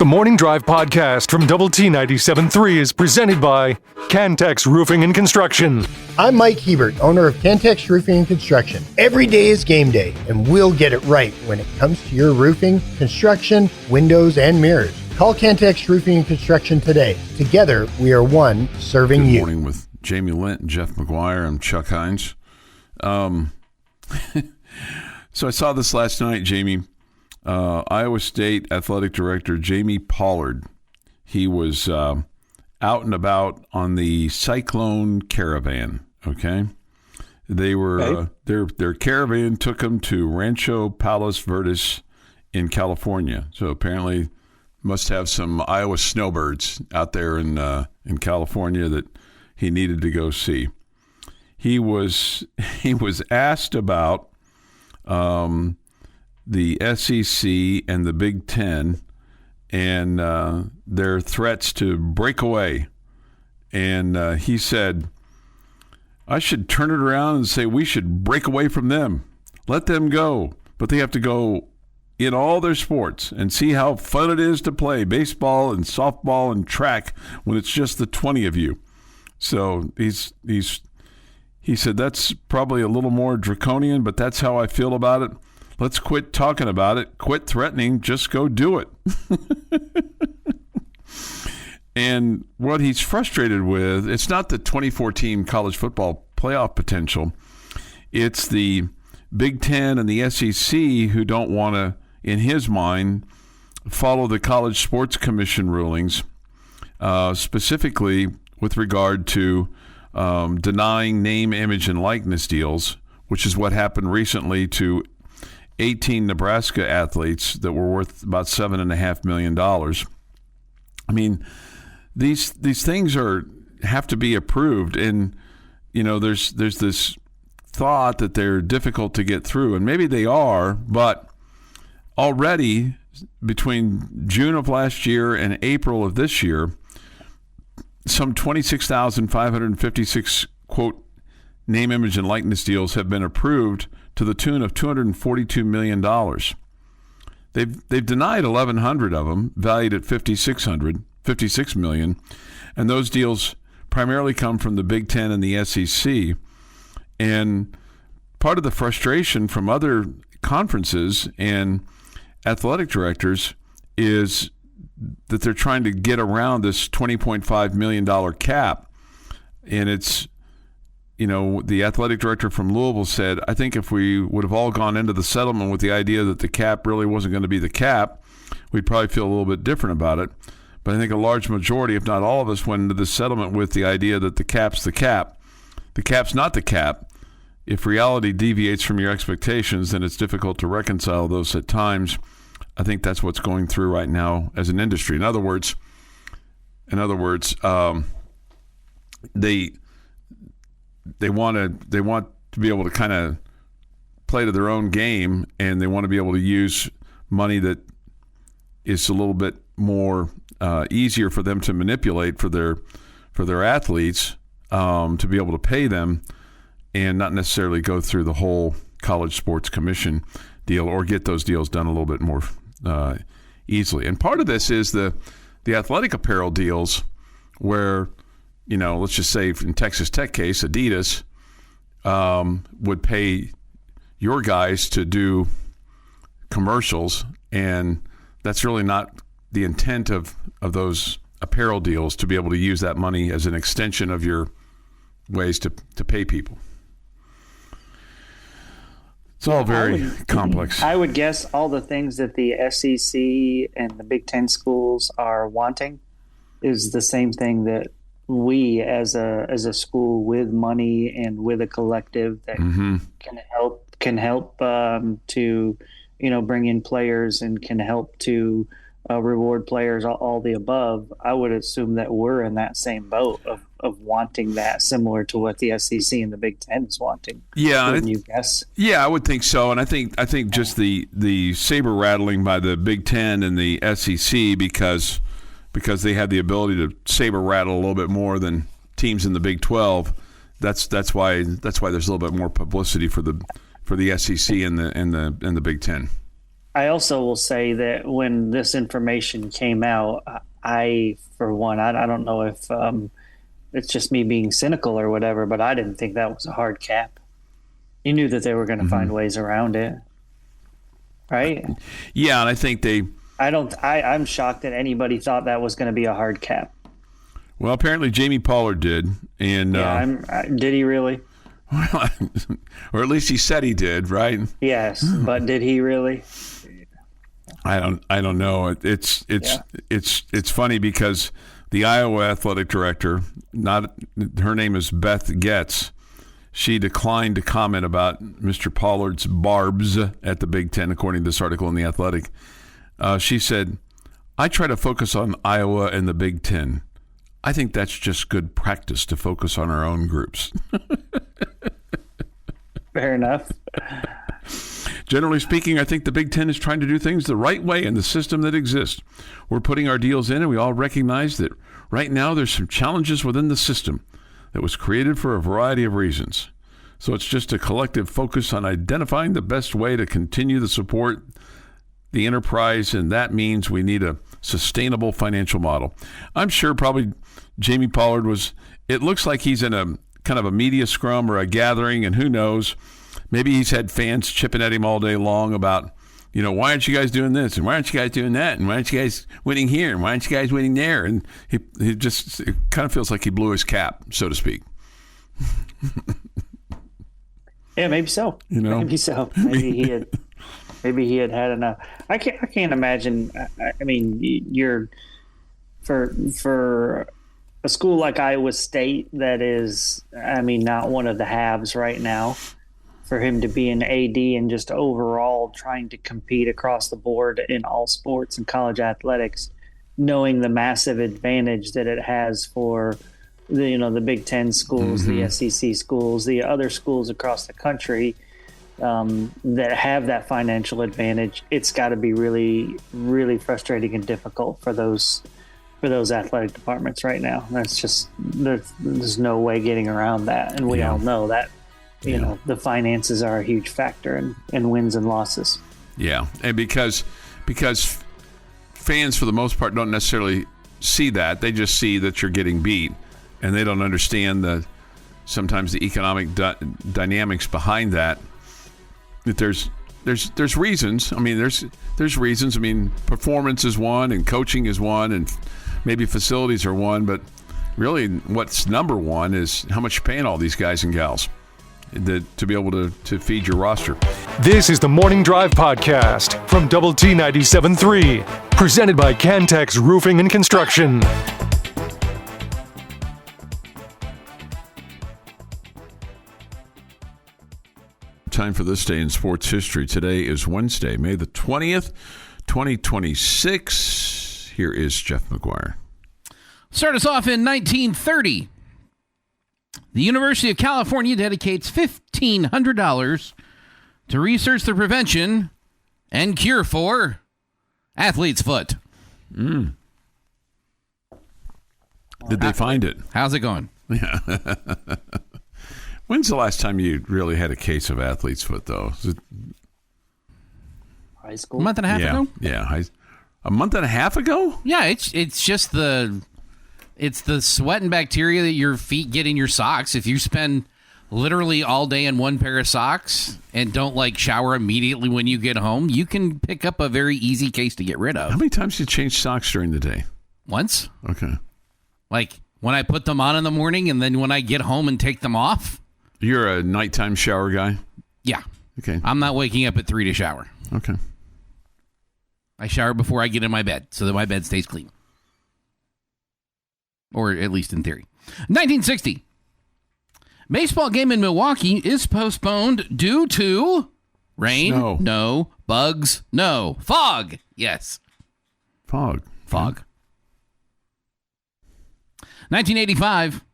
The Morning Drive podcast from Double T 97.3 is presented by Cantex Roofing and Construction. I'm Mike Hebert, owner of Cantex Roofing and Construction. Every day is game day, and we'll get it right when it comes to your roofing, construction, windows, and mirrors. Call Cantex Roofing and Construction today. Together, we are one serving you. Good morning with Jamie Lent and Jeff McGuire. I'm Chuck Heinz. So I saw this last night, Jamie. Iowa State Athletic Director Jamie Pollard. He was out and about on the Cyclone Caravan. Okay, they were their caravan took them to Rancho Palos Verdes in California. So apparently, must have some Iowa snowbirds out there in California that he needed to go see. He was asked about the SEC and the Big Ten and their threats to break away. And he said, I should turn it around and say we should break away from them. Let them go. But they have to go in all their sports and see how fun it is to play baseball and softball and track when it's just the 20 of you. So he said that's probably a little more draconian, but that's how I feel about it. Let's quit talking about it, quit threatening, just go do it. And what he's frustrated with, it's not the 2014 college football playoff potential. It's the Big Ten and the SEC who don't want to, in his mind, follow the College Sports Commission rulings, specifically with regard to denying name, image, and likeness deals, which is what happened recently to 18 Nebraska athletes that were worth about $7.5 million. I mean, these things have to be approved, and there's this thought that they're difficult to get through, and maybe they are, but already between June of last year and April of this year, some 26,556 quote name, image, and likeness deals have been approved to the tune of $242 million. They've denied 1,100 of them, valued at $56 million, and those deals primarily come from the Big Ten and the SEC. And part of the frustration from other conferences and athletic directors is that they're trying to get around this $20.5 million cap. And it's, the athletic director from Louisville said, I think if we would have all gone into the settlement with the idea that the cap really wasn't going to be the cap, we'd probably feel a little bit different about it. But I think a large majority, if not all of us, went into the settlement with the idea that the cap's the cap. The cap's not the cap. If reality deviates from your expectations, then it's difficult to reconcile those at times. I think that's what's going through right now as an industry. In other words, they want to be able to kind of play to their own game, and they want to be able to use money that is a little bit more easier for them to manipulate for their athletes, to be able to pay them and not necessarily go through the whole College Sports Commission deal or get those deals done a little bit more easily. And part of this is the athletic apparel deals where, let's just say in Texas Tech case, Adidas would pay your guys to do commercials, and that's really not the intent of those apparel deals, to be able to use that money as an extension of your ways to pay people. It's all very complex. I would guess all the things that the SEC and the Big Ten schools are wanting is the same thing that we as a school with money and with a collective that can help to bring in players and can help to reward players, all the above. I would assume that we're in that same boat of wanting that, similar to what the SEC and the Big Ten is wanting. Yeah, wouldn't you guess? Yeah, I would think so. And I think just the saber rattling by the Big Ten and the SEC because they had the ability to saber rattle a little bit more than teams in the Big 12. That's why there's a little bit more publicity for the SEC and the Big Ten. I also will say that when this information came out, for one, I don't know if it's just me being cynical or whatever, but I didn't think that was a hard cap. You knew that they were going to find ways around it, right? Yeah, and I think I'm shocked that anybody thought that was going to be a hard cap. Well, apparently Jamie Pollard did, and did he really? Well, or at least he said he did, right? Yes, but did he really? I don't know. It's funny because the Iowa athletic director, her name is Beth Getz. She declined to comment about Mr. Pollard's barbs at the Big Ten, according to this article in The Athletic. She said, "I try to focus on Iowa and the Big Ten. I think that's just good practice to focus on our own groups." Fair enough. Generally speaking, I think the Big Ten is trying to do things the right way in the system that exists. We're putting our deals in, and we all recognize that right now there's some challenges within the system that was created for a variety of reasons. So it's just a collective focus on identifying the best way to continue to support the enterprise, and that means we need a sustainable financial model. I'm sure probably Jamie Pollard it looks like he's in a kind of a media scrum or a gathering, and who knows, maybe he's had fans chipping at him all day long about, why aren't you guys doing this, and why aren't you guys doing that, and why aren't you guys winning here, and why aren't you guys winning there, and he just, it kind of feels like he blew his cap, so to speak. Yeah, maybe so. Maybe so. Maybe he had enough. I can't imagine. I mean, you're for a school like Iowa State that is, not one of the haves right now. For him to be an AD and just overall trying to compete across the board in all sports and college athletics, knowing the massive advantage that it has for the Big Ten schools, the SEC schools, the other schools across the country that have that financial advantage, it's got to be really, really frustrating and difficult for those athletic departments right now. That's just there's no way getting around that, and we all know that. The finances are a huge factor in wins and losses. Yeah, and because fans for the most part don't necessarily see that. They just see that you're getting beat, and they don't understand sometimes the economic dynamics behind that. That there's reasons. I mean, there's reasons. I mean, performance is one, and coaching is one, and maybe facilities are one. But really, what's number one is how much you're paying all these guys and gals to be able to feed your roster. This is the Morning Drive Podcast from Double T 97.3, presented by Cantex Roofing and Construction. Time for this day in sports history. Today is Wednesday, May the 20th, 2026. Here is Jeff McGuire. Start us off in 1930. The University of California dedicates $1,500 to research the prevention and cure for athlete's foot. Did they find it? How's it going? Yeah. When's the last time you really had a case of athlete's foot, though? High school? A month and a half ago? Yeah. A month and a half ago? Yeah, it's just it's the sweat and bacteria that your feet get in your socks. If you spend literally all day in one pair of socks and don't shower immediately when you get home, you can pick up a very easy case to get rid of. How many times do you change socks during the day? Once. Okay. When I put them on in the morning and then when I get home and take them off. You're a nighttime shower guy? Yeah. Okay. I'm not waking up at 3 to shower. Okay. I shower before I get in my bed so that my bed stays clean. Or at least in theory. 1960. Baseball game in Milwaukee is postponed due to rain. Snow. No. Bugs. No. Fog. Yes. Fog. 1985.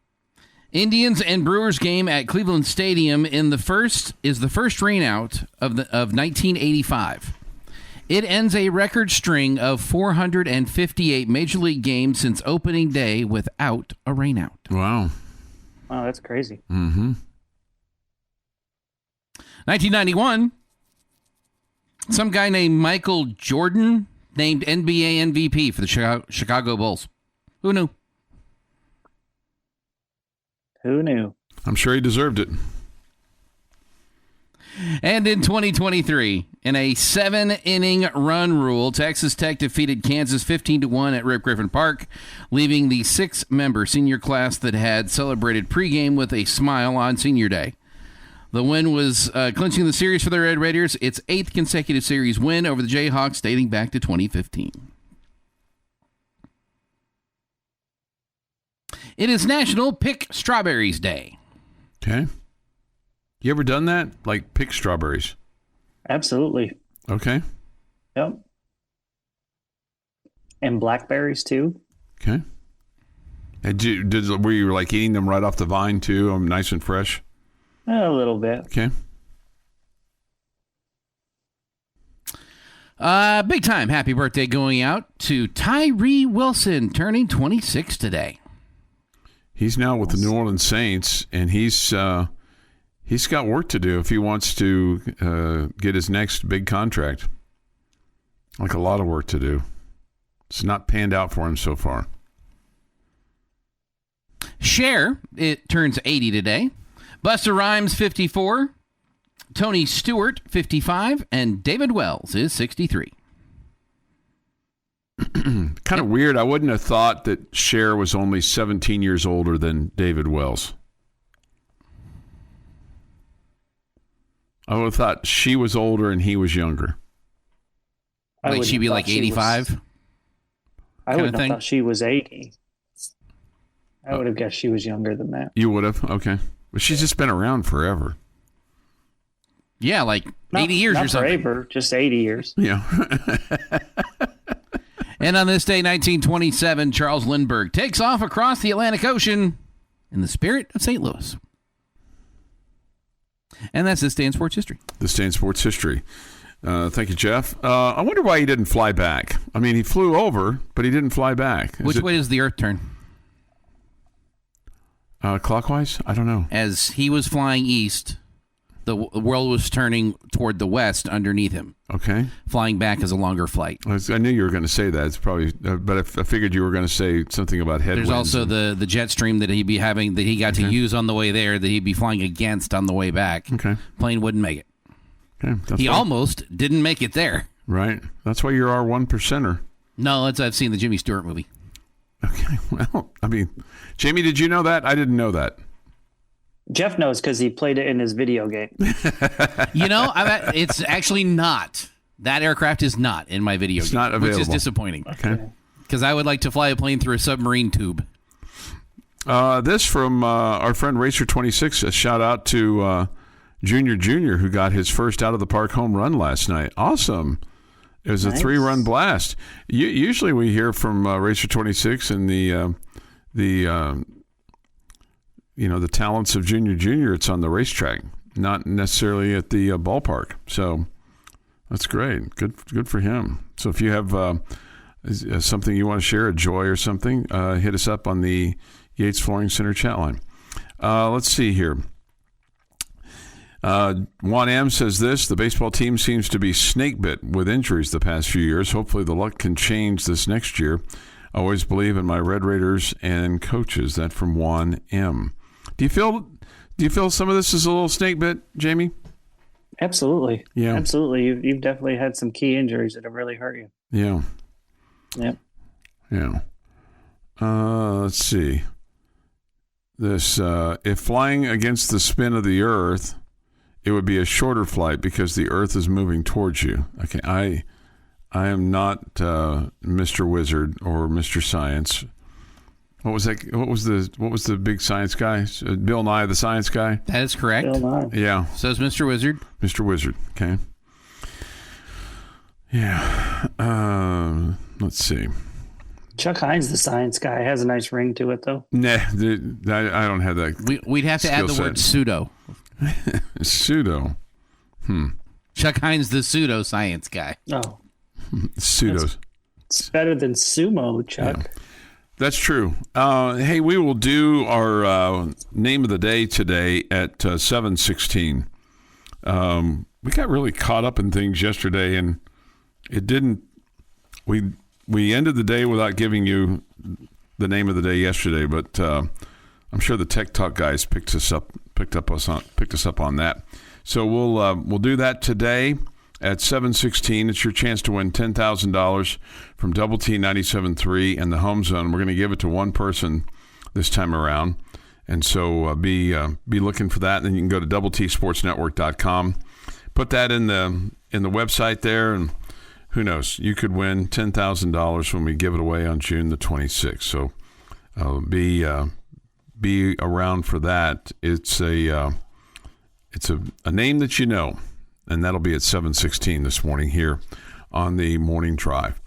Indians and Brewers game at Cleveland Stadium is the first rainout of 1985. It ends a record string of 458 Major League games since opening day without a rainout. Wow. Wow, that's crazy. Mm-hmm. 1991. Some guy named Michael Jordan named NBA MVP for the Chicago Bulls. Who knew? Who knew? I'm sure he deserved it. And in 2023, in a 7-inning run rule, Texas Tech defeated Kansas 15-1 at Rip Griffin Park, leaving the 6-member senior class that had celebrated pregame with a smile on Senior Day. The win was clinching the series for the Red Raiders, its 8th consecutive series win over the Jayhawks dating back to 2015. It is National Pick Strawberries Day. Okay. You ever done that? Like pick strawberries? Absolutely. Okay. Yep. And blackberries too. Okay. And were you like eating them right off the vine too? Nice and fresh? A little bit. Okay. Big time happy birthday going out to Tyree Wilson, turning 26 today. He's now with the New Orleans Saints, and he's got work to do if he wants to get his next big contract. Like a lot of work to do. It's not panned out for him so far. Cher, it turns 80 today. Busta Rhymes, 54. Tony Stewart, 55. And David Wells is 63. Kind of weird. I wouldn't have thought that Cher was only 17 years older than David Wells. I would have thought she was older and he was younger. Like she'd be like 85? I would have thought she was 80. I would have guessed she was younger than that. You would have? Okay. But she's just been around forever. Yeah, like 80 years or something. Not forever, just 80 years. Yeah. And on this day, 1927, Charles Lindbergh takes off across the Atlantic Ocean in the spirit of St. Louis. And that's this day in sports history. This day in sports history. Thank you, Jeff. I wonder why he didn't fly back. I mean, he flew over, but he didn't fly back. Which way does the Earth turn? Clockwise? I don't know. As he was flying east, the world was turning toward the west underneath him. Okay. Flying back is a longer flight. I knew you were going to say that. It's probably, but I figured you were going to say something about headwinds. There's also the jet stream that he'd be having that he got to use on the way there that he'd be flying against on the way back. Okay. Plane wouldn't make it. Okay. He almost didn't make it there. Right. That's why you're our 1%er. No, I've seen the Jimmy Stewart movie. Okay. Well, I mean, Jamie, did you know that? I didn't know that. Jeff knows because he played it in his video game. It's actually not. That aircraft is not in my video game. It's not available. Which is disappointing. Okay. Because I would like to fly a plane through a submarine tube. This from our friend Racer26. A shout out to Junior, who got his first out-of-the-park home run last night. Awesome. It was a 3-run blast. Usually we hear from Racer26 and the talents of Junior. It's on the racetrack, not necessarily at the ballpark. So that's great. Good for him. So if you have something you want to share, a joy or something, hit us up on the Yates Flooring Center chat line. Let's see here. Juan M says this: the baseball team seems to be snake bit with injuries the past few years. Hopefully the luck can change this next year. I always believe in my Red Raiders and coaches. That from Juan M. Do you feel some of this is a little snake bit, Jamie? Absolutely. Yeah. Absolutely. You've definitely had some key injuries that have really hurt you. Yeah. Yep. Yeah. Let's see. This if flying against the spin of the Earth, it would be a shorter flight because the Earth is moving towards you. Okay, I am not Mr. Wizard or Mr. Science. What was that? What was the big science guy? Bill Nye, the science guy? That is correct. Bill Nye. Yeah. So is Mr. Wizard. Mr. Wizard. Okay. Yeah. Let's see. Chuck Heinz, the science guy, has a nice ring to it, though. Nah, I don't have that. We'd have to add the word pseudo. Pseudo. Chuck Heinz, the pseudo science guy. Oh. Pseudos. It's better than sumo, Chuck. Yeah. That's true. Hey, we will do our name of the day today at 7:16. we got really caught up in things yesterday, and it didn't. We ended the day without giving you the name of the day yesterday, but I'm sure the Tech Talk guys picked us up on that. So we'll do that today at 7:16. It's your chance to win $10,000 from Double T 97.3 and the Home Zone. We're going to give it to one person this time around, and so be looking for that. And then you can go to doubleTSportsNetwork.com, put that in the website there, and who knows? You could win $10,000 when we give it away on June the 26th. So be around for that. It's a name that you know, and that'll be at 7:16 this morning here on the Morning Drive.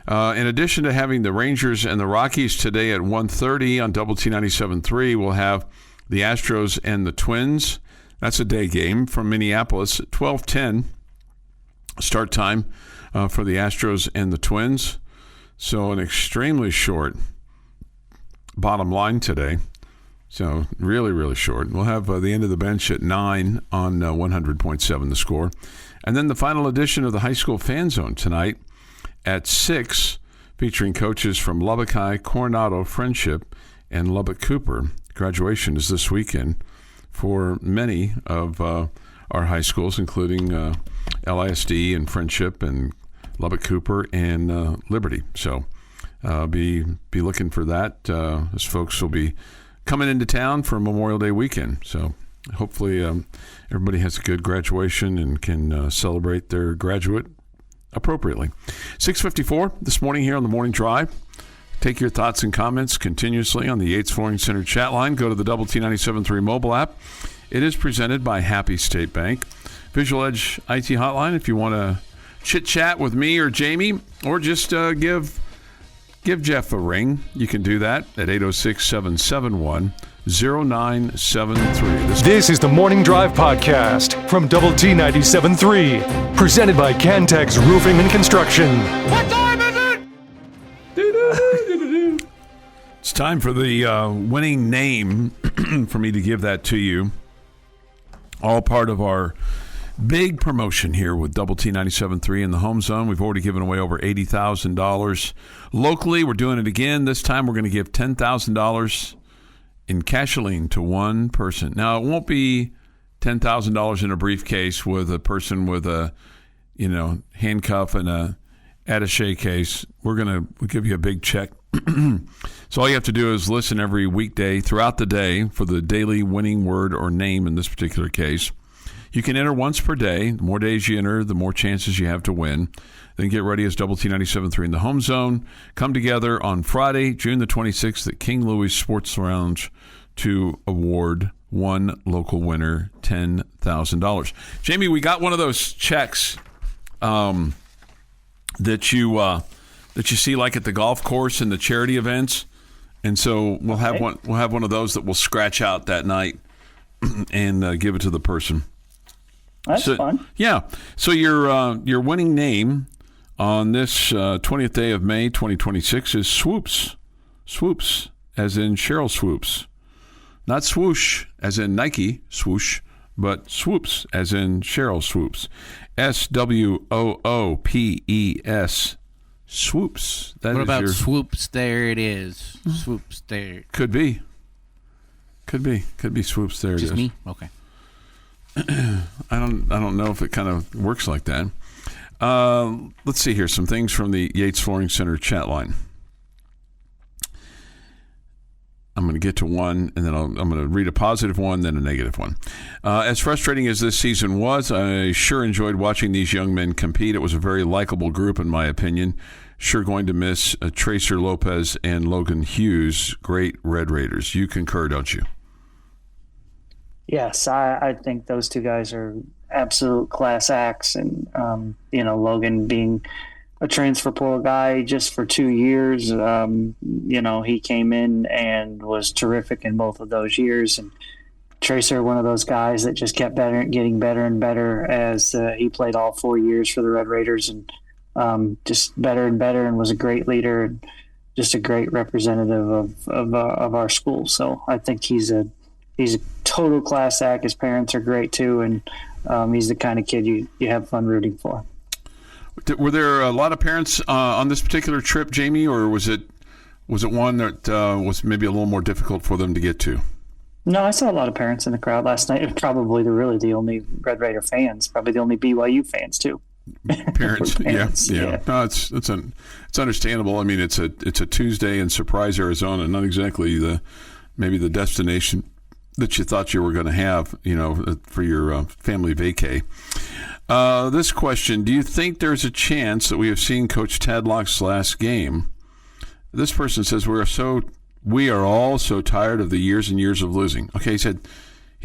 In addition to having the Rangers and the Rockies today at 1:30 on Double T 97.3, we'll have the Astros and the Twins. That's a day game from Minneapolis at 12:10 start time for the Astros and the Twins. So an extremely short bottom line today. So really, really short. We'll have the end of the bench at 9 on 100.7 The Score. And then the final edition of the High School Fan Zone tonight at 6, featuring coaches from Lubbock High, Coronado, Friendship, and Lubbock Cooper. Graduation is this weekend for many of our high schools, including LISD and Friendship and Lubbock Cooper and Liberty. So be looking for that as folks will be coming into town for Memorial Day weekend. So hopefully everybody has a good graduation and can celebrate their graduate appropriately. 6:54 this morning here on the Morning Drive. Take your thoughts and comments continuously on the Yates Flooring Center chat line. Go to the Double T 97.3 mobile app. It is presented by Happy State Bank. Visual Edge IT hotline if you want to chit-chat with me or Jamie, or just give Jeff a ring. You can do that at 806-771-0973. This is the Morning Drive podcast from Double T 97.3, presented by Cantex Roofing and Construction. What time is it? It's time for the winning name for me to give that to you. All part of our big promotion here with Double T 97.3 in the Home Zone. We've already given away over $80,000 locally. We're doing it again. This time we're going to give $10,000 in cash-a-ling to one person. Now, it won't be $10,000 in a briefcase with a person with a, handcuff and a attaché case. We'll give you a big check. So all you have to do is listen every weekday throughout the day for the daily winning word or name in this particular case. You can enter once per day. The more days you enter, the more chances you have to win. Then get ready as Double T 97.3 in the Home Zone. Come together on Friday, June the 26th at King Louis Sports Lounge to award one local winner $10,000. Jamie, we got one of those checks that you see like at the golf course and the charity events, and so we'll have one. We'll have one of those that we'll scratch out that night and give it to the person. That's fun. Yeah. So your winning name on this 20th day of May 2026 is Swoops. Swoops, as in Cheryl Swoops. Not swoosh, as in Nike swoosh, but Swoops, as in Cheryl Swoops. SWOOPES. Swoops. What about Swoops? There it is. Swoops there. Could be Swoops. There it is. Just me? Okay. I don't know if it kind of works like that. Let's see here. Some things from the Yates Flooring Center chat line. I'm going to get to one, and then I'm going to read a positive one, then a negative one. As frustrating as this season was, I sure enjoyed watching these young men compete. It was a very likable group, in my opinion. Sure going to miss Tracer Lopez and Logan Hughes. Great Red Raiders. You concur, don't you? Yes, I think those two guys are absolute class acts. And, Logan being a transfer portal guy just for 2 years, he came in and was terrific in both of those years. And Tracer, one of those guys that just kept getting better and better as he played all 4 years for the Red Raiders, and just better and better, and was a great leader and just a great representative of our school. So I think he's a total class act. His parents are great too, and He's the kind of kid you have fun rooting for. Were there a lot of parents on this particular trip, Jamie, or was it one that was maybe a little more difficult for them to get to? No, I saw a lot of parents in the crowd last night. Probably the only Red Raider fans. Probably the only BYU fans too. Parents, yeah. No, it's understandable. I mean, it's a Tuesday in Surprise, Arizona. Not exactly maybe the destination that you thought you were going to have, for your family vacay. This question: do you think there's a chance that we have seen Coach Tadlock's last game? This person says we are all so tired of the years and years of losing. Okay, he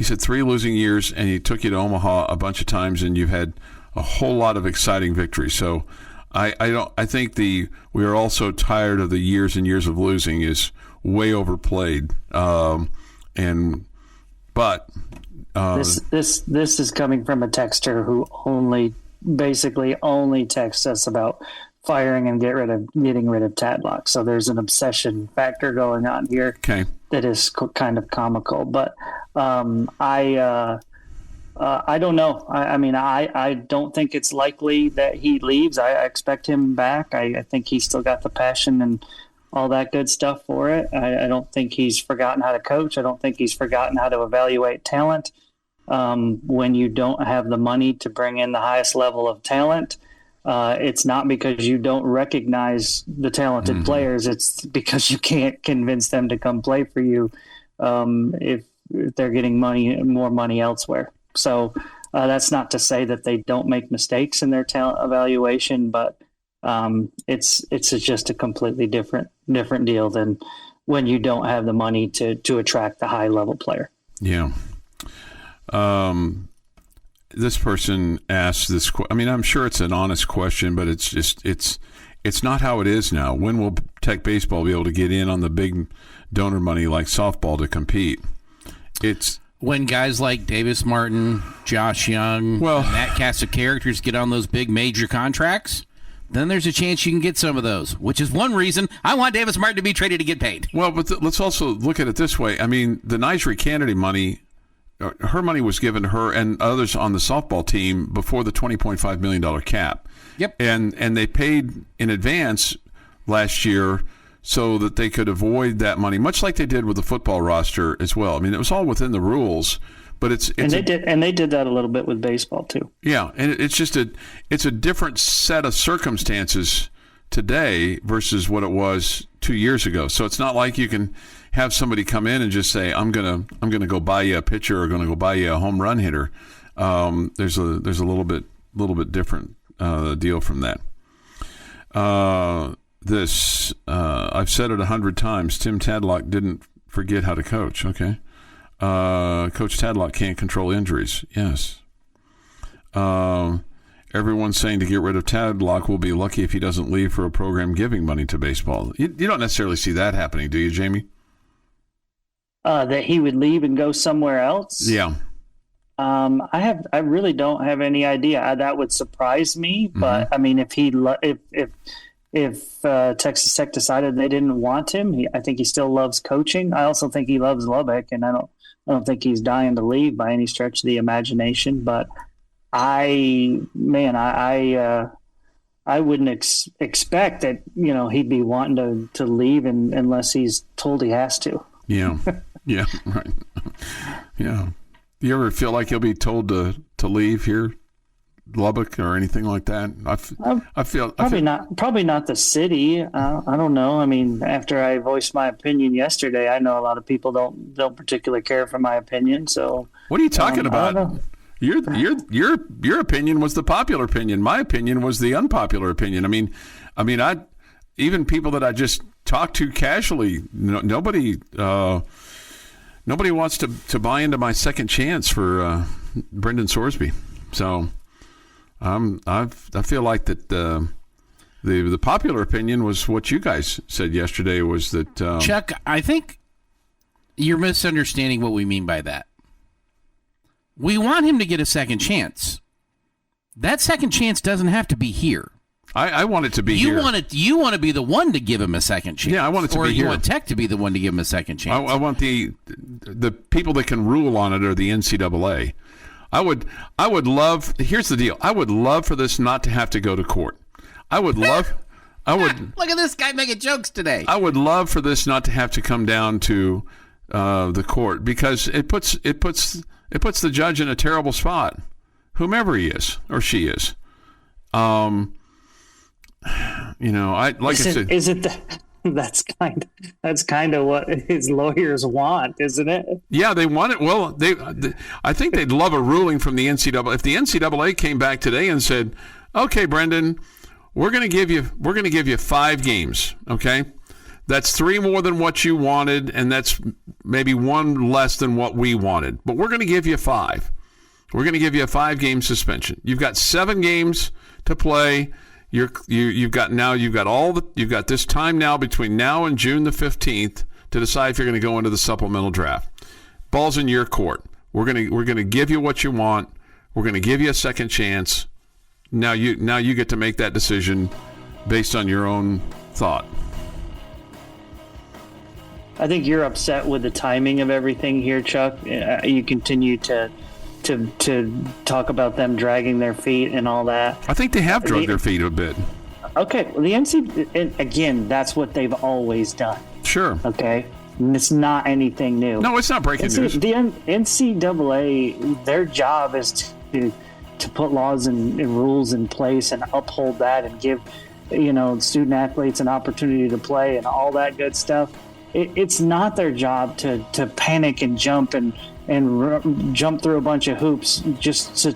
said 3 losing years, and he took you to Omaha a bunch of times, and you've had a whole lot of exciting victories. So I think we are all so tired of the years and years of losing is way overplayed. This is coming from a texter who basically only texts us about firing and getting rid of Tadlock. So there's an obsession factor going on here that is kind of comical. But I don't know. I don't think it's likely that he leaves. I expect him back. I think he's still got the passion and all that good stuff for it. I don't think he's forgotten how to coach. I don't think he's forgotten how to evaluate talent. When you don't have the money to bring in the highest level of talent, it's not because you don't recognize the talented players. It's because you can't convince them to come play for you if they're getting more money elsewhere. So that's not to say that they don't make mistakes in their talent evaluation, but it's just a completely different deal than when you don't have the money to attract the high level player. Yeah. This person asked this. I'm sure it's an honest question, but it's not how it is now. When will Tech baseball be able to get in on the big donor money like softball to compete? It's when guys like Davis Martin, Josh Young, and that cast of characters get on those big major contracts, then there's a chance you can get some of those, which is one reason I want Davis Martin to be traded to get paid. Well, but let's also look at it this way. I mean, the Nigeri Kennedy money, her money was given to her and others on the softball team before the $20.5 million cap. Yep. And they paid in advance last year so that they could avoid that money, much like they did with the football roster as well. I mean, it was all within the rules, but they did that a little bit with baseball too. Yeah, and it's just a different set of circumstances today versus what it was 2 years ago. So it's not like you can have somebody come in and just say, I'm gonna go buy you a pitcher or gonna go buy you a home run hitter. There's a little bit different deal from that. I've said it 100 times. Tim Tadlock didn't forget how to coach. Okay, Coach Tadlock can't control injuries. Yes. Everyone's saying to get rid of Tadlock will be lucky if he doesn't leave for a program giving money to baseball. You don't necessarily see that happening, do you, Jamie? That he would leave and go somewhere else? Yeah. I really don't have any idea. That would surprise me. But I mean, if Texas Tech decided they didn't want him, I think he still loves coaching. I also think he loves Lubbock, and I don't think he's dying to leave by any stretch of the imagination. But I wouldn't expect that he'd be wanting to leave unless he's told he has to. Yeah. Yeah. Right. Yeah. Do you ever feel like you'll be told to leave here, Lubbock, or anything like that? I feel probably not the city. I don't know. I mean, after I voiced my opinion yesterday, I know a lot of people don't particularly care for my opinion. So what are you talking about? Your opinion was the popular opinion. My opinion was the unpopular opinion. I mean, even people that I just talked to casually, nobody wants to buy into my second chance for Brendan Sorsby. So I feel like that the popular opinion was what you guys said yesterday was that Chuck, I think you're misunderstanding what we mean by that. We want him to get a second chance. That second chance doesn't have to be here. I want it to be here. You want to be the one to give him a second chance. Yeah, I want it to be here. Or you want Tech to be the one to give him a second chance. I want the people that can rule on it are the NCAA. I would love. Here's the deal. I would love for this not to have to go to court. I would love. Look at this guy making jokes today. I would love for this not to have to come down to the court, because it puts the judge in a terrible spot, whomever he is or she is. I said, that's kind of what his lawyers want, isn't it? Yeah, they want it. Well, I think they'd love a ruling from the NCAA. If the NCAA came back today and said, "Okay, Brendan, we're going to give you 5 games, okay? That's 3 more than what you wanted, and that's maybe 1 less than what we wanted. But we're going to give you 5. We're going to give you a 5-game suspension. You've got 7 games to play. You've got this time now between now and June the 15th to decide if you're going to go into the supplemental draft. Ball's in your court. We're going to give you what you want. We're going to give you a second chance. Now you get to make that decision based on your own thought." I think you're upset with the timing of everything here, Chuck. You continue to talk about them dragging their feet and all that. I think they have dragged their feet a bit. Okay, well, the NCAA, again, that's what they've always done. Sure. Okay, and it's not anything new. No, it's not breaking news. The NCAA, their job is to put laws and rules in place and uphold that and give student athletes an opportunity to play and all that good stuff. It's not their job to panic and jump and jump through a bunch of hoops just to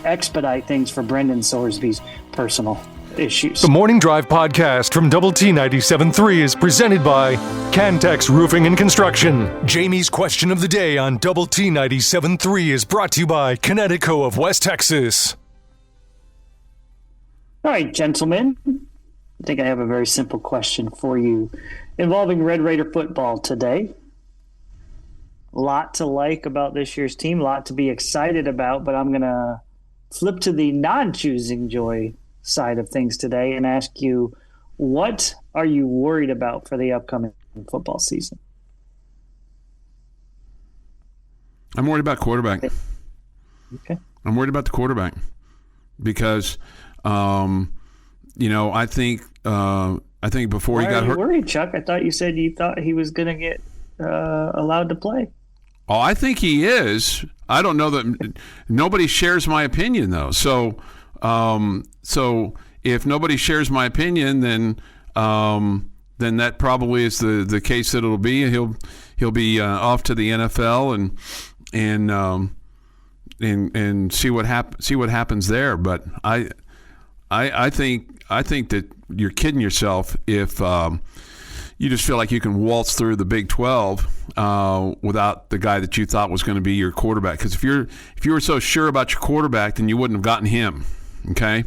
expedite things for Brendan Sorsby's personal issues. The Morning Drive podcast from Double T 97.3 is presented by Cantex Roofing and Construction. Jamie's question of the day on Double T 97.3 is brought to you by Connecticut of West Texas. All right, gentlemen. I think I have a very simple question for you involving Red Raider football today. A lot to like about this year's team, a lot to be excited about, but I'm going to flip to the non-choosing joy side of things today and ask you, what are you worried about for the upcoming football season? I'm worried about quarterback. Okay. I'm worried about the quarterback because, I think before he got hurt. Why are you worried, Chuck? I thought you said you thought he was going to get allowed to play. Oh, I think he is. I don't know that nobody shares my opinion, though. So if nobody shares my opinion, then that probably is the case that it'll be. He'll be off to the NFL and see what happens there. But I think that you're kidding yourself if you just feel like you can waltz through the Big 12 without the guy that you thought was going to be your quarterback. Because if you were so sure about your quarterback, then you wouldn't have gotten him. Okay,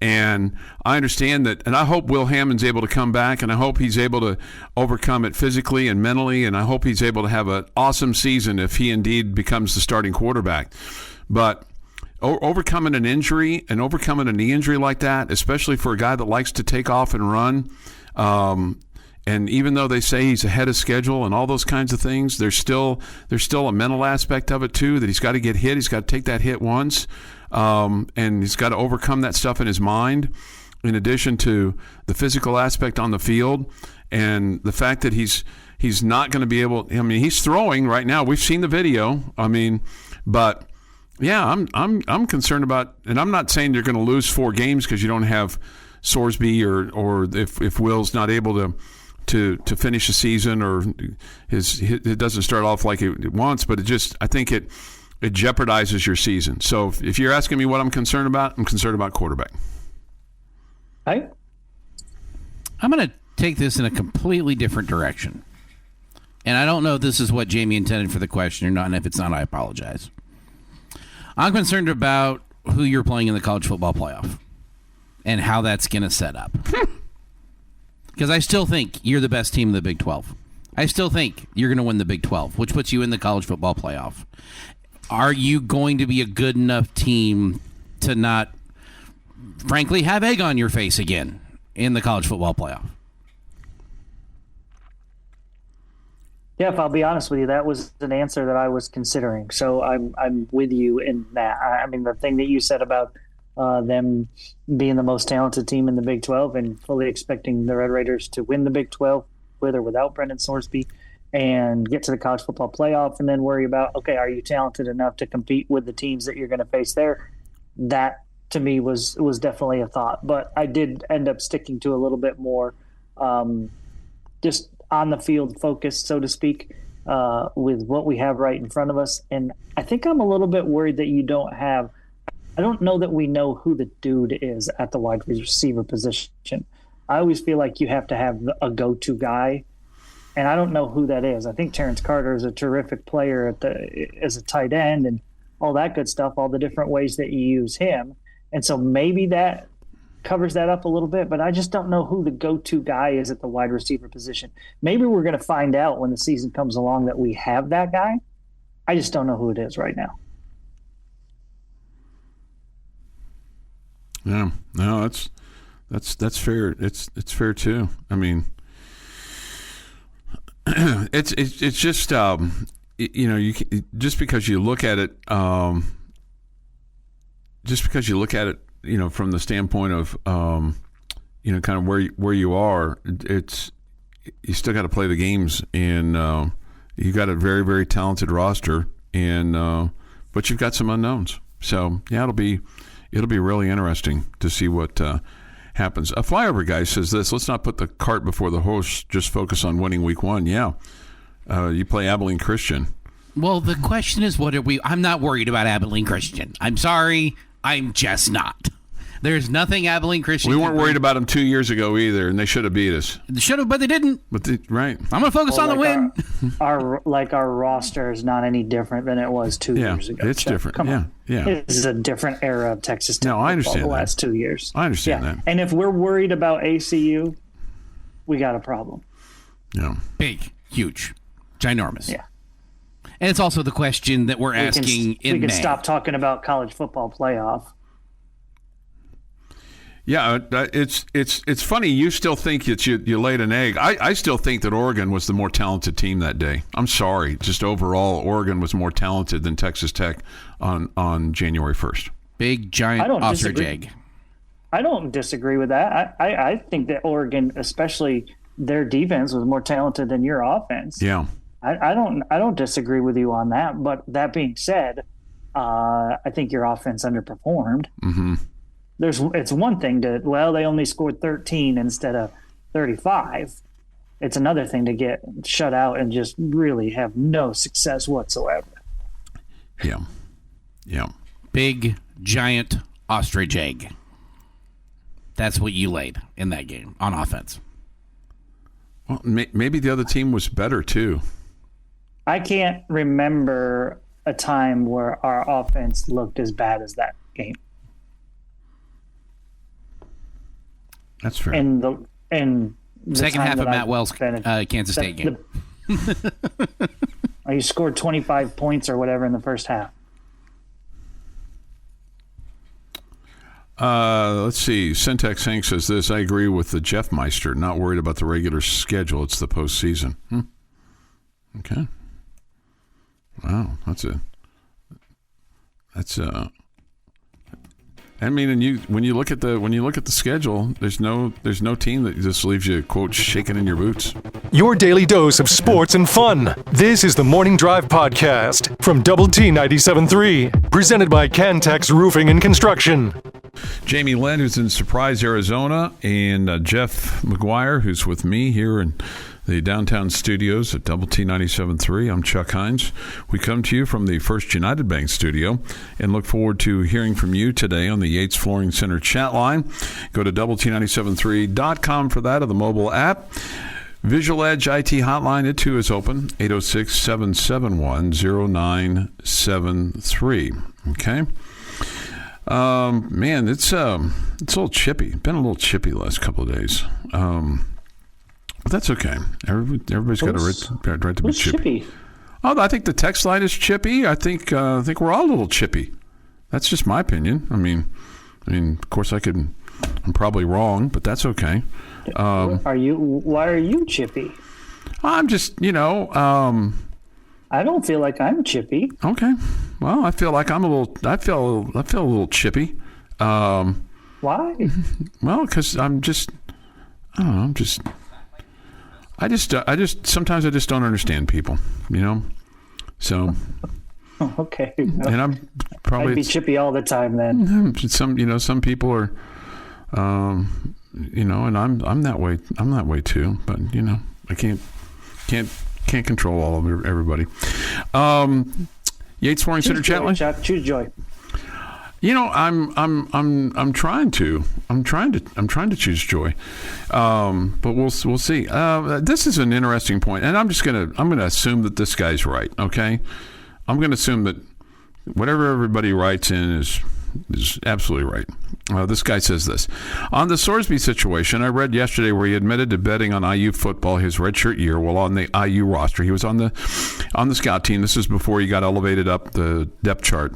and I understand that, and I hope Will Hammond's able to come back, and I hope he's able to overcome it physically and mentally, and I hope he's able to have an awesome season if he indeed becomes the starting quarterback. But overcoming an injury and overcoming a knee injury like that, especially for a guy that likes to take off and run, and even though they say he's ahead of schedule and all those kinds of things, there's still a mental aspect of it too, that he's got to get hit. He's got to take that hit once, and he's got to overcome that stuff in his mind, in addition to the physical aspect on the field and the fact that he's not going to be able. I mean, he's throwing right now. We've seen the video. I mean, but. Yeah, I'm concerned about, and I'm not saying you're going to lose 4 games because you don't have Sorsby or if Will's not able to finish the season or it doesn't start off like it wants, but I think it jeopardizes your season. So if you're asking me what I'm concerned about quarterback. Hey, I'm going to take this in a completely different direction, and I don't know if this is what Jamie intended for the question or not, and if it's not, I apologize. I'm concerned about who you're playing in the college football playoff and how that's going to set up. Because I still think you're the best team in the Big 12. I still think you're going to win the Big 12, which puts you in the college football playoff. Are you going to be a good enough team to not, frankly, have egg on your face again in the college football playoff? Yeah, if I'll be honest with you, that was an answer that I was considering. So I'm with you in that. I mean, the thing that you said about them being the most talented team in the Big 12 and fully expecting the Red Raiders to win the Big 12 with or without Brendan Sorsby and get to the college football playoff and then worry about, okay, are you talented enough to compete with the teams that you're going to face there? That to me was definitely a thought. But I did end up sticking to a little bit more just on the field focus, so to speak, with what we have right in front of us. And I think I'm a little bit worried that I don't know that we know who the dude is at the wide receiver position. I always feel like you have to have a go-to guy, and I don't know who that is. I think Terrence Carter is a terrific player as a tight end and all that good stuff, all the different ways that you use him. And so maybe that covers that up a little bit, but I just don't know who the go-to guy is at the wide receiver position. Maybe we're going to find out when the season comes along that we have that guy. I just don't know who it is right now. Yeah, no, that's fair. It's fair too. I mean, it's just just because you look at it, from the standpoint of kind of where you are, you still got to play the games, and you got a very, very talented roster, and but you've got some unknowns. So yeah, it'll be really interesting to see what happens. A flyover guy says this: let's not put the cart before the horse. Just focus on winning week one. Yeah, you play Abilene Christian. Well, the question is, what are we? I'm not worried about Abilene Christian. I'm sorry, I'm just not. There's nothing Abilene Christian. We weren't worried about them 2 years ago either, and they should have beat us. They should have, but they didn't. Right. I'm going to focus on the win. Our roster is not any different than it was 2 years ago. It's different. Come on. Yeah. This is a different era of Texas Tech. No, I understand the last 2 years. I understand that. And if we're worried about ACU, we got a problem. Yeah. Big, huge, ginormous. Yeah. And it's also the question that we're asking in May. We can stop talking about college football playoff. Yeah, it's funny. You still think that you laid an egg. I still think that Oregon was the more talented team that day. I'm sorry. Just overall, Oregon was more talented than Texas Tech on January 1st. Big, giant ostrich egg. I don't disagree with that. I think that Oregon, especially their defense, was more talented than your offense. Yeah. I don't disagree with you on that. But that being said, I think your offense underperformed. Mm-hmm. It's one thing they only scored 13 instead of 35. It's another thing to get shut out and just really have no success whatsoever. Yeah. Big, giant ostrich egg. That's what you laid in that game on offense. Well, maybe the other team was better too. I can't remember a time where our offense looked as bad as that game. That's fair. And the second half of Matt Wells' Kansas State game. You scored 25 points or whatever in the first half. Let's see. Syntax Hank says this. I agree with the Jeff Meister. Not worried about the regular schedule. It's the postseason. Okay. Wow. I mean, and when you look at the schedule, there's no team that just leaves you, quote, shaking in your boots. Your daily dose of sports and fun. This is the Morning Drive Podcast from Double T 97.3, presented by Cantex Roofing and Construction. Jamie Lent, who's in Surprise, Arizona, and Jeff McGuire, who's with me here in the downtown studios at Double T 97.3. I'm Chuck Heinz. We come to you from the First United Bank studio and look forward to hearing from you today on the Yates Flooring Center chat line. Go to doublet973.com for that, or the mobile app. Visual Edge IT hotline, it too is open, 806-771-0973. Okay. Man, it's a little chippy. Been a little chippy the last couple of days. But that's okay. Everybody's got a right to be chippy. Oh, I think the text line is chippy. I think we're all a little chippy. That's just my opinion. I mean, of course, I'm probably wrong, but that's okay. Why are you chippy? I'm just, I don't feel like I'm chippy. Okay. Well, I feel like I feel a little chippy. Why? Well, because I just sometimes I just don't understand people, So. Okay. And I'm probably I'd be chippy all the time then. Some people are, and I'm that way. I'm that way too. But I can't control all of everybody. Yates Flooring Center chat line. Choose joy. I'm trying to choose joy, but we'll see. This is an interesting point, and I'm gonna assume that this guy's right. Okay, I'm gonna assume that whatever everybody writes in is absolutely right. This guy says this. On the Sorsby situation, I read yesterday where he admitted to betting on IU football his redshirt year while on the IU roster. He was on the scout team. This is before he got elevated up the depth chart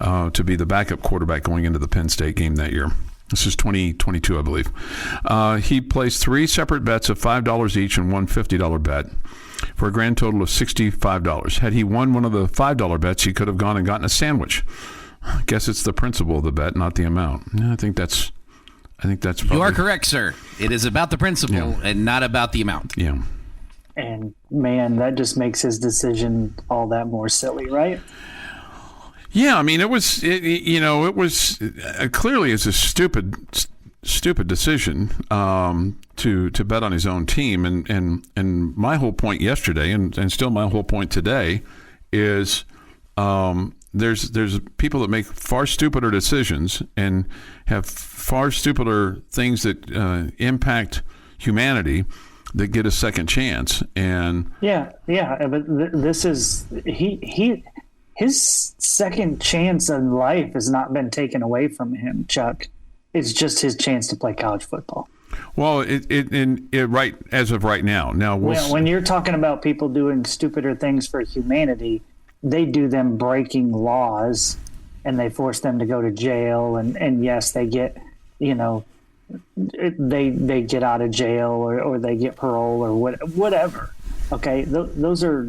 to be the backup quarterback going into the Penn State game that year. This is 2022, I believe. He placed 3 separate bets of $5 each and one $50 bet for a grand total of $65. Had he won one of the $5 bets, he could have gone and gotten a sandwich. I guess it's the principle of the bet, not the amount. Yeah, I think that's probably... You are correct, sir. It is about the principle and not about the amount. Yeah. And man, that just makes his decision all that more silly, right? Yeah, I mean, it was clearly it's a stupid decision to bet on his own team, and my whole point yesterday, and still my whole point today, is there's people that make far stupider decisions and have far stupider things that impact humanity that get a second chance. And but this is his second chance in life has not been taken away from him, Chuck. It's just his chance to play college football. Well, it right as of right now. Now, when you're talking about people doing stupider things for humanity, they do them breaking laws, and they force them to go to jail. And yes, they get, they get out of jail or they get parole or whatever. Okay, those are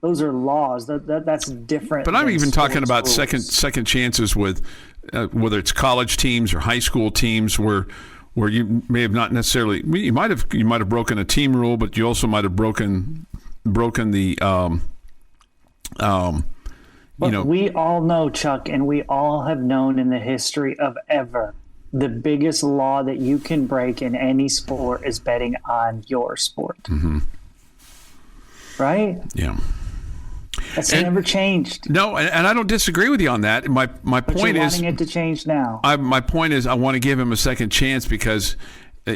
laws. That's different. But I'm even talking about second chances with whether it's college teams or high school teams where you may have not necessarily you might have broken a team rule, but you also might have broken the we all know, Chuck, and we all have known in the history of ever, the biggest law that you can break in any sport is betting on your sport. Mm-hmm. Right? Yeah. That's never changed. No, and I don't disagree with you on that. My point is wanting it to change now. My point is I want to give him a second chance because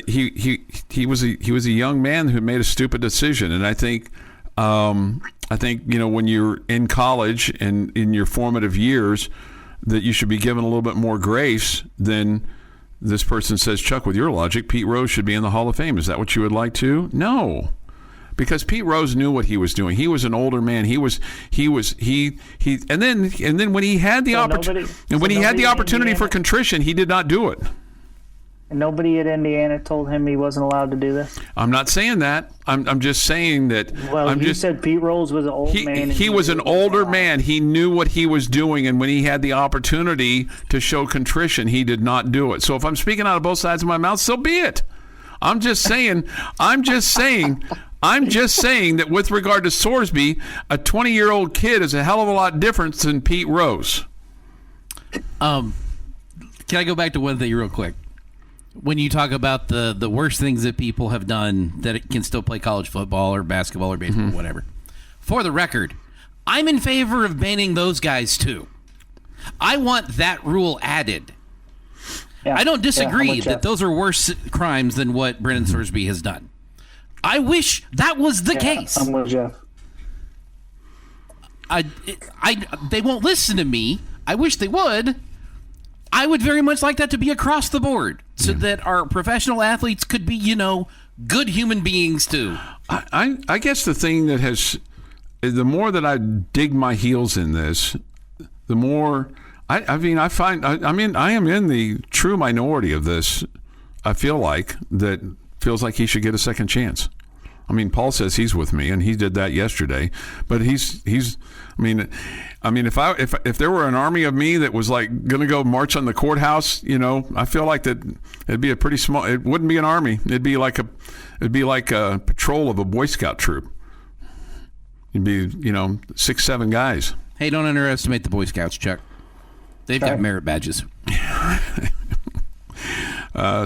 he was a young man who made a stupid decision, and I think when you're in college and in your formative years that you should be given a little bit more grace than this person says. Chuck, with your logic, Pete Rose should be in the Hall of Fame. Is that what you would like to? No. Because Pete Rose knew what he was doing. He was an older man. And then when he had the opportunity for contrition, he did not do it. And nobody at Indiana told him he wasn't allowed to do this? I'm not saying that. I'm just saying that. Well, you said Pete Rose was an old man. He was an older man. He knew what he was doing, and when he had the opportunity to show contrition, he did not do it. So if I'm speaking out of both sides of my mouth, so be it. I'm just saying that with regard to Sorsby, a 20-year-old kid is a hell of a lot different than Pete Rose. Can I go back to one thing real quick? When you talk about the worst things that people have done that it can still play college football or basketball or baseball, whatever. For the record, I'm in favor of banning those guys too. I want that rule added. Yeah, I don't disagree that those are worse crimes than what Brendan Sorsby has done. I wish that was the case. I'm with Jeff. They won't listen to me. I wish they would. I would very much like that to be across the board so that our professional athletes could be, good human beings too. I guess the thing that the more that I dig my heels in this, the more I am in the true minority of this. I feel like that feels like he should get a second chance. I mean, Paul says he's with me, and he did that yesterday. But he's. I mean, if there were an army of me that was like going to go march on the courthouse, I feel like that it'd be a pretty small. It wouldn't be an army. It'd be like a patrol of a Boy Scout troop. It'd be 6-7 guys. Hey, don't underestimate the Boy Scouts, Chuck. They've got merit badges.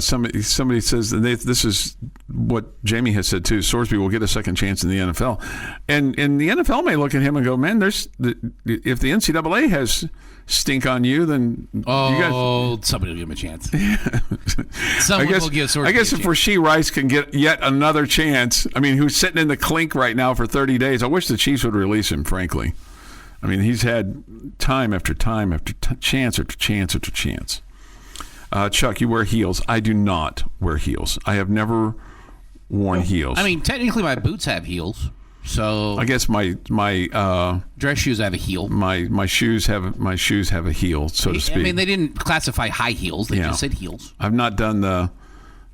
Somebody says this is what Jamie has said too. Sorsby will get a second chance in the NFL, and the NFL may look at him and go, "Man, if the NCAA has stink on you, then you guys, somebody will give him a chance." I guess if Rashee Rice can get yet another chance, who's sitting in the clink right now for 30 days, I wish the Chiefs would release him. Frankly, he's had time after time after chance after chance after chance. Chuck, you wear heels. I do not wear heels. I have never worn heels. Technically my boots have heels. So I guess my dress shoes have a heel. My shoes have a heel, so to speak. They didn't classify high heels. They just said heels. I've not done the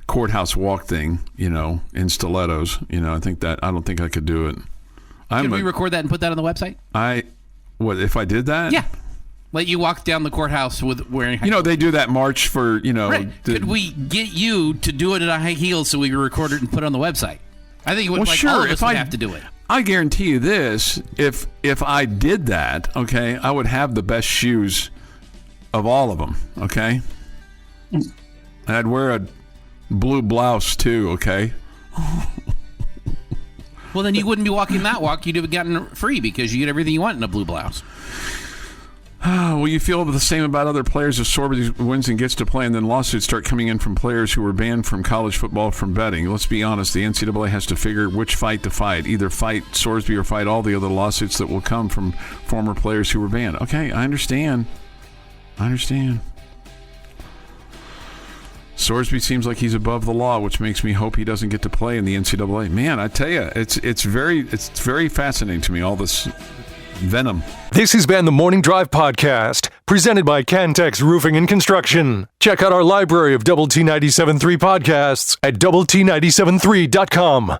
courthouse walk thing, in stilettos. I don't think I could do it. Can we record that and put that on the website? What if I did that? Yeah. Let you walk down the courthouse with wearing high heels. They do that march for, Right. Could we get you to do it in a high heels so we can record it and put it on the website? I think it would, all of us would have to do it. I guarantee you this, if I did that, okay, I would have the best shoes of all of them, okay? And I'd wear a blue blouse too, okay? Well, then you wouldn't be walking that walk. You'd have gotten free because you get everything you want in a blue blouse. Well, you feel the same about other players if Sorsby wins and gets to play, and then lawsuits start coming in from players who were banned from college football from betting. Let's be honest, the NCAA has to figure which fight to fight. Either fight Sorsby or fight all the other lawsuits that will come from former players who were banned. Okay, I understand. Sorsby seems like he's above the law, which makes me hope he doesn't get to play in the NCAA. Man, I tell you, it's very fascinating to me, all this venom. This has been the Morning Drive Podcast, presented by Cantex Roofing and Construction. Check out our library of Double T 97.3 podcasts at doublet97.3.com.